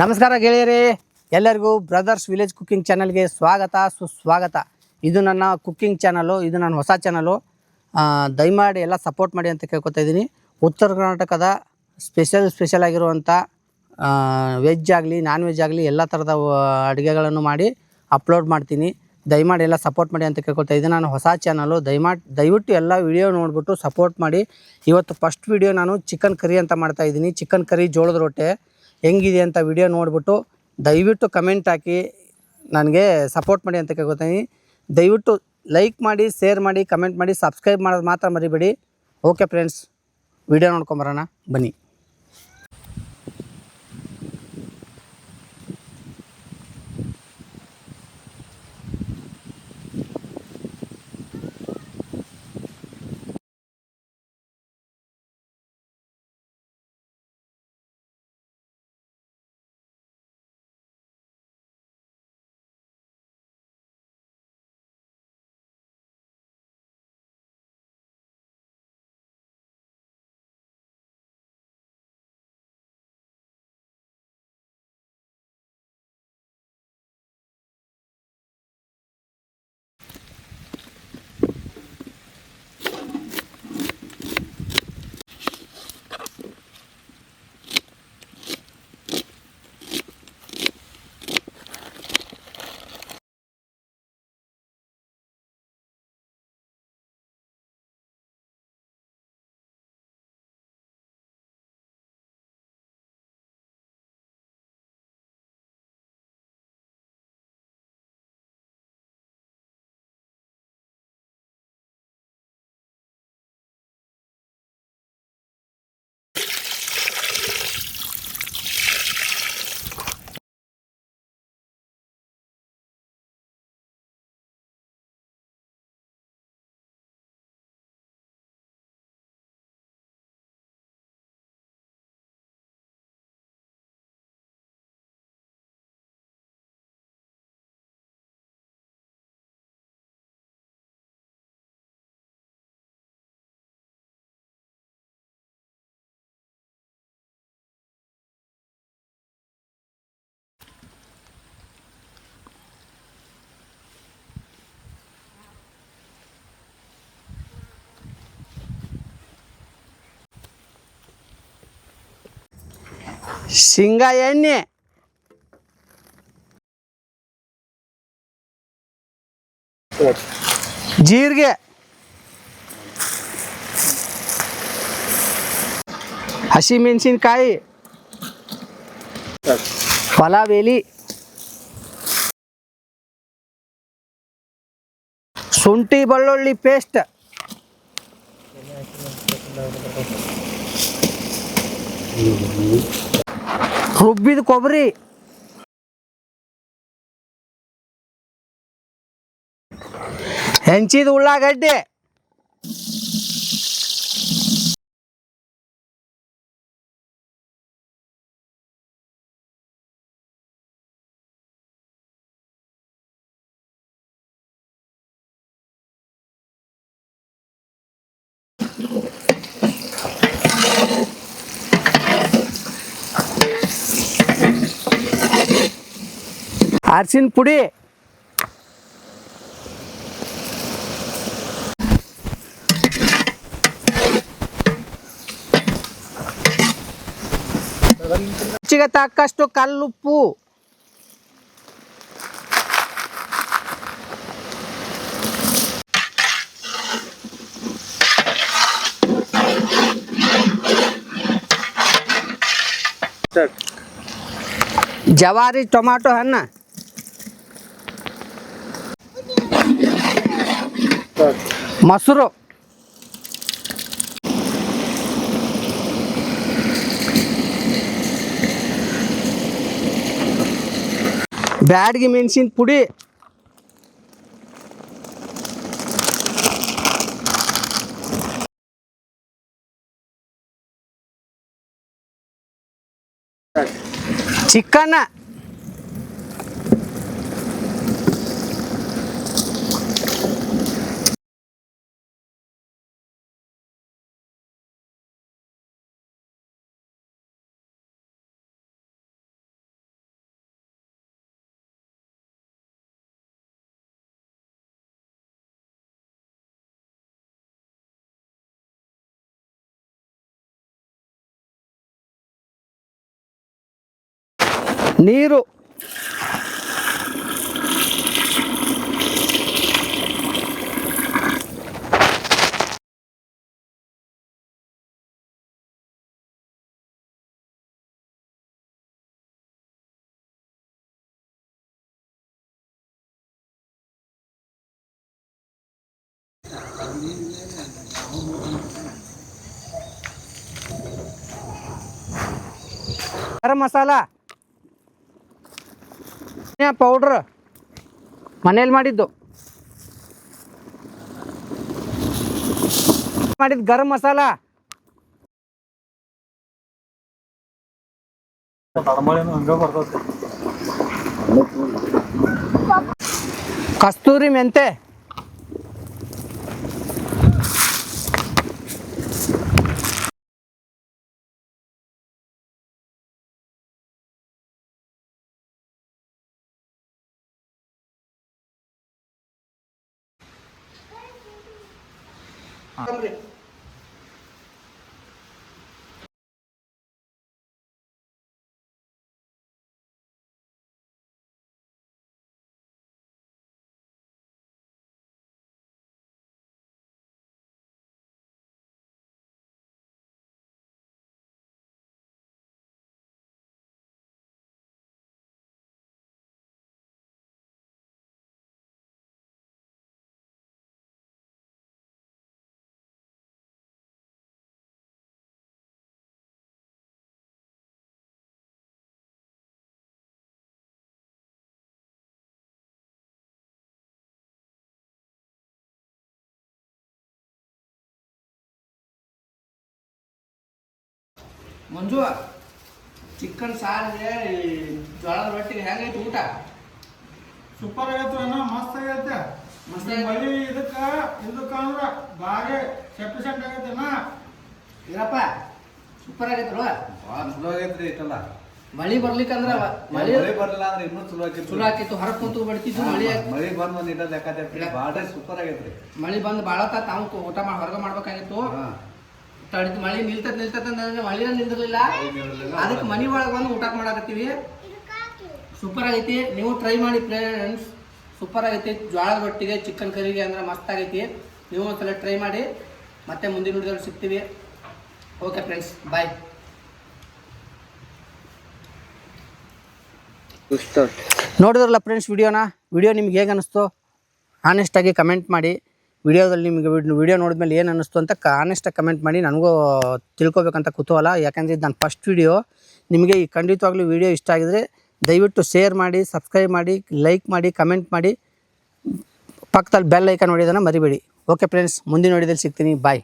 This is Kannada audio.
ನಮಸ್ಕಾರ ಗೆಳೆಯರೇ, ಎಲ್ಲರಿಗೂ ಬ್ರದರ್ಸ್ ವಿಲೇಜ್ ಕುಕ್ಕಿಂಗ್ ಚಾನಲ್ಗೆ ಸ್ವಾಗತ ಸುಸ್ವಾಗತ. ಇದು ನನ್ನ ಕುಕ್ಕಿಂಗ್ ಚಾನಲು, ಇದು ನನ್ನ ಹೊಸ ಚಾನಲು. ದಯಮಾಡಿ ಎಲ್ಲ ಸಪೋರ್ಟ್ ಮಾಡಿ ಅಂತ ಕೇಳ್ಕೊತಾ ಇದ್ದೀನಿ. ಉತ್ತರ ಕರ್ನಾಟಕದ ಸ್ಪೆಷಲ್ ಆಗಿರುವಂಥ ವೆಜ್ ಆಗಲಿ ನಾನ್ ವೆಜ್ ಆಗಲಿ ಎಲ್ಲ ಥರದ ಅಡುಗೆಗಳನ್ನು ಮಾಡಿ ಅಪ್ಲೋಡ್ ಮಾಡ್ತೀನಿ. ದಯಮಾಡಿ ಎಲ್ಲ ಸಪೋರ್ಟ್ ಮಾಡಿ ಅಂತ ಕೇಳ್ಕೊತಾ ಇದ್ದೀನಿ. ನಾನು ಹೊಸ ಚಾನಲು, ದಯವಿಟ್ಟು ಎಲ್ಲ ವಿಡಿಯೋ ನೋಡಿಬಿಟ್ಟು ಸಪೋರ್ಟ್ ಮಾಡಿ. ಇವತ್ತು ಫಸ್ಟ್ ವಿಡಿಯೋ ನಾನು ಚಿಕನ್ ಕರಿ ಅಂತ ಮಾಡ್ತಾಯಿದ್ದೀನಿ. ಚಿಕನ್ ಕರಿ ಜೋಳದ ರೊಟ್ಟೆ ಹೆಂಗಿದೆ ಅಂತ ವಿಡಿಯೋ ನೋಡಿಬಿಟ್ಟು ದಯವಿಟ್ಟು ಕಮೆಂಟ್ ಹಾಕಿ ನನಗೆ ಸಪೋರ್ಟ್ ಮಾಡಿ ಅಂತ ಕೇಳ್ಕೊತೀನಿ. ದಯವಿಟ್ಟು ಲೈಕ್ ಮಾಡಿ, ಶೇರ್ ಮಾಡಿ, ಕಮೆಂಟ್ ಮಾಡಿ, ಸಬ್ಸ್ಕ್ರೈಬ್ ಮಾಡೋದು ಮಾತ್ರ ಮರಿಬೇಡಿ. ಓಕೆ ಫ್ರೆಂಡ್ಸ್, ವಿಡಿಯೋ ನೋಡ್ಕೊಂಬರೋಣ ಬನ್ನಿ. ಶೇಂಗಾ ಎಣ್ಣೆ, ಜೀರಿಗೆ, ಹಸಿಮೆಣಸಿನಕಾಯಿ, ಪಲಾವ್ ಎಲೆ, ಶುಂಠಿ ಬೆಳ್ಳುಳ್ಳಿ ಪೇಸ್ಟ್, ರುಬ್ಬಿದ ಕೊಬ್ಬರಿ, ಹೆಂಚಿದ ಉಳ್ಳಾಗಡ್ಡೆ, ಅರಿಶಿನ ಪುಡಿ, ರುಚಿಗೆ ತಕ್ಕಷ್ಟು ಕಲ್ಲುಪ್ಪು, ಜವಾರಿ ಟೊಮಾಟೊ ಹಣ್ಣು, ಮೊಸರು, ಬ್ಯಾಡಗಿ ಮೆಣಸಿನ ಪುಡಿ, ಚಿಕನ್, ನೀರು ಗರಂ ಮಸಾಲ ಪೌಡ್ರ್ ಮನೇಲಿ ಮಾಡಿದ್ದು ಗರಂ ಮಸಾಲ ಕಸ್ತೂರಿ ಮೆಂತೆ ಮಂಜು ಚಿಕನ್ ಸಾರಿಗೆ ಜೋಳದ ರೊಟ್ಟಿಗೆ ಹೆಂಗೈತಿ ಊಟ ಸೂಪರ್ ಆಗೈತೆ ಅಣ್ಣ ಮಸ್ತ್ ಆಗೈತೆ ಮಳಿ ಇದಕ್ಕ ಅಂದ್ರ ಬಾರಿ ಸೆಫಿಷಿಯಂಟ್ ಆಗೈತೆ ಅಣ್ಣ ಇರಪ್ಪ ಸೂಪರ್ ಆಗೈತಲ್ವ ಭಾಳ ಚಲೋ ಆಗೈತ್ರಿ ಐತಲ್ಲ ಮಳಿ ಬರ್ಲಿಕ್ಕಂದ್ರ ಮಳಿ ಬರಲಿಲ್ಲ ಅಂದ್ರೆ ಇನ್ನೂ ಚಲೋ ಆಕಿತ್ತು ಚಲೋ ಆಕಿತ್ತು ಹೊರಗೆ ಕುಂತು ಬಡ್ತಿದ್ವು ಮಳಿ ಬಂದ್ ಒಂದ್ ಇಡ ಲೆಕ್ಕ ಭಾಳ ಸೂಪರ್ ಆಗೈತ್ರಿ ಮಳಿ ಬಂದು ಬಾಳತ್ತ ತಾವು ಊಟ ಮಾಡಿ ಹೊರಗೆ ಮಾಡ್ಬೇಕಾಗಿತ್ತು ತಡಿತು ಮಳಿ ನಿಲ್ತತ್ ಅಂದ್ರೆ ಮಳಿನ ನಿಂದಿರ್ಲಿಲ್ಲ ಅದಕ್ಕೆ ಮನಿ ಒಳಗೆ ಬಂದು ಊಟ ಮಾಡಾಕತ್ತೀವಿ ಸೂಪರ್ ಆಗೈತಿ ನೀವು ಟ್ರೈ ಮಾಡಿ ಫ್ರೆಂಡ್ಸ್ ಸೂಪರ್ ಆಗೈತಿ ಜೋಳದ ರೊಟ್ಟಿಗೆ ಚಿಕನ್ ಕರಿಗೆ ಅಂದ್ರೆ ಮಸ್ತ್ ಆಗೈತಿ ನೀವು ಒಂದ್ಸಲ ಟ್ರೈ ಮಾಡಿ ಮತ್ತೆ ಮುಂದಿನ ವಿಡಿಯೋದಲ್ಲಿ ಸಿಗ್ತೀವಿ ಓಕೆ ಫ್ರೆಂಡ್ಸ್ ಬಾಯ್ ನೋಡಿದ್ರಲ್ಲ ಫ್ರೆಂಡ್ಸ್ ವಿಡಿಯೋ ನಿಮ್ಗೆ ಹೇಗೆ ಅನ್ನಿಸ್ತು ಆನೆಸ್ಟಾಗಿ ಕಮೆಂಟ್ ಮಾಡಿ ವಿಡಿಯೋದಲ್ಲಿ ನಿಮಗೆ ವಿಡಿಯೋ ನೋಡಿದ್ಮೇಲೆ ಏನು ಅನ್ನಿಸ್ತು ಅಂತ ಆನೆಸ್ಟಾಗಿ ಕಮೆಂಟ್ ಮಾಡಿ ನನಗೂ ತಿಳ್ಕೊಬೇಕಂತ ಕುತೂಹಲ ಯಾಕಂದರೆ ಇದು ನನ್ನ ಫಸ್ಟ್ ವಿಡಿಯೋ ನಿಮಗೆ ಈ ಖಂಡಿತವಾಗ್ಲೂ ವಿಡಿಯೋ ಇಷ್ಟ ಆಗಿದರೆ ದಯವಿಟ್ಟು ಶೇರ್ ಮಾಡಿ ಸಬ್ಸ್ಕ್ರೈಬ್ ಮಾಡಿ ಲೈಕ್ ಮಾಡಿ ಕಮೆಂಟ್ ಮಾಡಿ ಪಕ್ಕದಲ್ಲಿ ಬೆಲ್ ಐಕಾನ್ ಹೊಡೆಯೋದನ್ನು ಮರಿಬೇಡಿ ಓಕೆ ಫ್ರೆಂಡ್ಸ್ ಮುಂದಿನ ವಿಡಿಯೋದಲ್ಲಿ ಸಿಗ್ತೀನಿ ಬಾಯ್